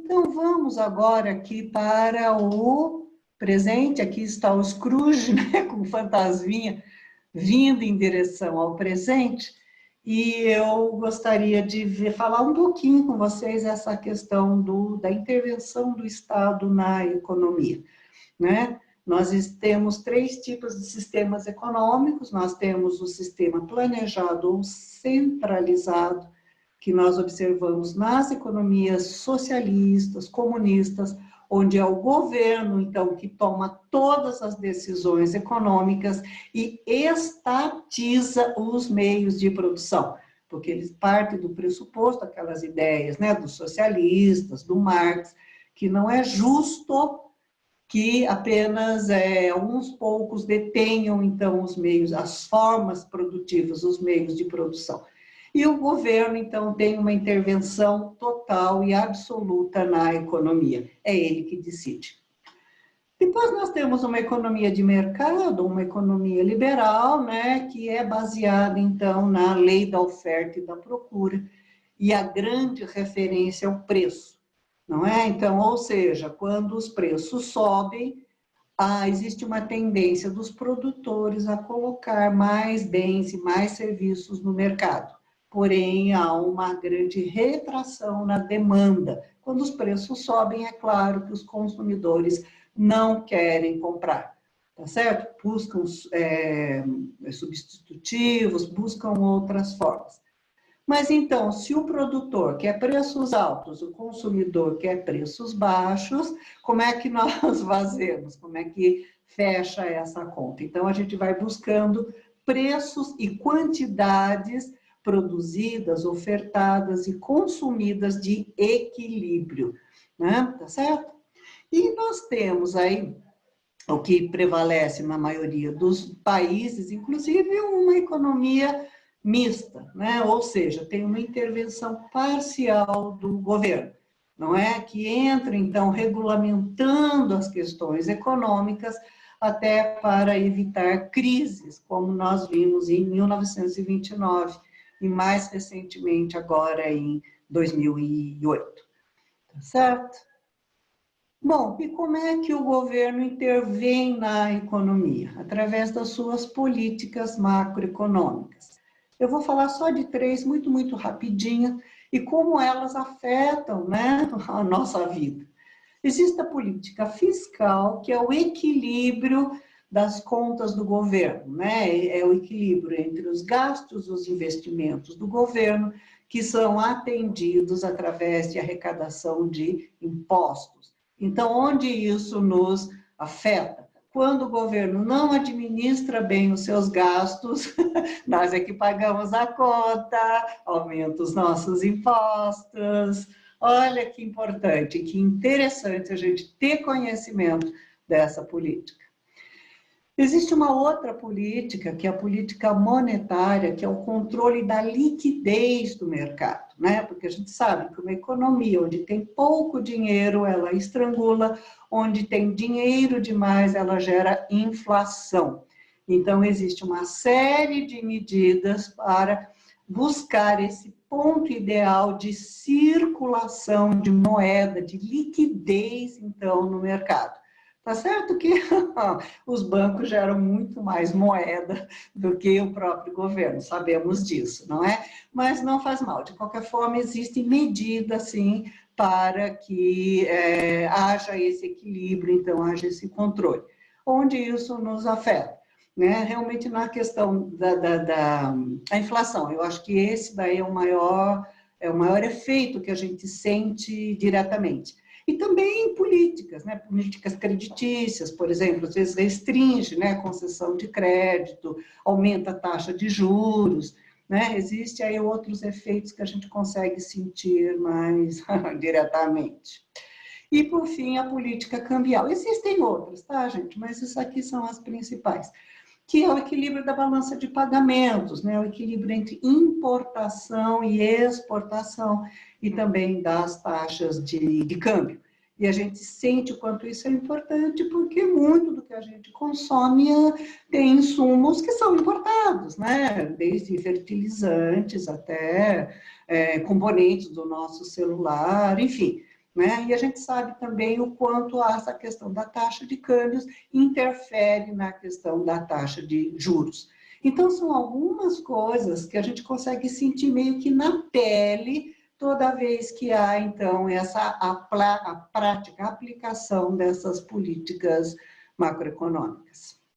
Então, vamos agora aqui para o presente. Aqui está o Scrooge, né, com o fantasminha vindo em direção ao presente. E eu gostaria de falar um pouquinho com vocês essa questão da intervenção do Estado na economia, né? Nós temos três tipos de sistemas econômicos. Nós temos o sistema planejado ou centralizado, que nós observamos nas economias socialistas, comunistas, onde é o governo, então, que toma todas as decisões econômicas e estatiza os meios de produção, porque eles partem do pressuposto, aquelas ideias, né, dos socialistas, do Marx, que não é justo que apenas alguns poucos detenham, então, os meios, as formas produtivas, os meios de produção. E o governo, então, tem uma intervenção total e absoluta na economia. É ele que decide. Depois nós temos uma economia de mercado, uma economia liberal, né, que é baseada, então, na lei da oferta e da procura, e a grande referência é o preço, não é? Então, ou seja, quando os preços sobem, existe uma tendência dos produtores a colocar mais bens e mais serviços no mercado. Porém, há uma grande retração na demanda. Quando os preços sobem, é claro que os consumidores não querem comprar, tá certo? Buscam substitutivos, buscam outras formas. Mas então, se o produtor quer preços altos, o consumidor quer preços baixos, como é que nós fazemos? Como é que fecha essa conta? Então, a gente vai buscando preços e quantidades produzidas, ofertadas e consumidas de equilíbrio, né? Tá certo? E nós temos aí o que prevalece na maioria dos países, inclusive uma economia mista, né? Ou seja, tem uma intervenção parcial do governo, não é? Que entra, então, regulamentando as questões econômicas até para evitar crises, como nós vimos em 1929 e mais recentemente agora em 2008, tá certo? Bom, e como é que o governo intervém na economia? Através das suas políticas macroeconômicas. Eu vou falar só de três, muito rapidinho, e como elas afetam, né, a nossa vida. Existe a política fiscal, que é o equilíbrio das contas do governo, né? É o equilíbrio entre os gastos, os investimentos do governo, que são atendidos através de arrecadação de impostos. Então, onde isso nos afeta? Quando o governo não administra bem os seus gastos, nós é que pagamos a conta, aumenta os nossos impostos. Olha que importante, que interessante a gente ter conhecimento dessa política. Existe uma outra política, que é a política monetária, que é o controle da liquidez do mercado, né? Porque a gente sabe que uma economia onde tem pouco dinheiro, ela estrangula, onde tem dinheiro demais, ela gera inflação. Então, existe uma série de medidas para buscar esse ponto ideal de circulação de moeda, de liquidez, então, no mercado. Tá certo que os bancos geram muito mais moeda do que o próprio governo, sabemos disso, não é? Mas não faz mal, de qualquer forma, existem medidas, sim, para que haja esse equilíbrio, então, haja esse controle. Onde isso nos afeta? Né? Realmente na questão da inflação, eu acho que esse daí é o maior efeito que a gente sente diretamente. E também políticas, né? Políticas creditícias, por exemplo, às vezes restringe, né, a concessão de crédito, aumenta a taxa de juros, né? Existem aí outros efeitos que a gente consegue sentir mais diretamente. E, por fim, a política cambial. Existem outras, tá, gente? Mas isso aqui são as principais, que é o equilíbrio da balança de pagamentos, né? O equilíbrio entre importação e exportação e também das taxas de câmbio. E a gente sente o quanto isso é importante, porque muito do que a gente consome tem insumos que são importados, né? Desde fertilizantes até componentes do nosso celular, enfim. né? E a gente sabe também o quanto essa questão da taxa de câmbios interfere na questão da taxa de juros. Então, são algumas coisas que a gente consegue sentir meio que na pele toda vez que há, então, a prática, a aplicação dessas políticas macroeconômicas.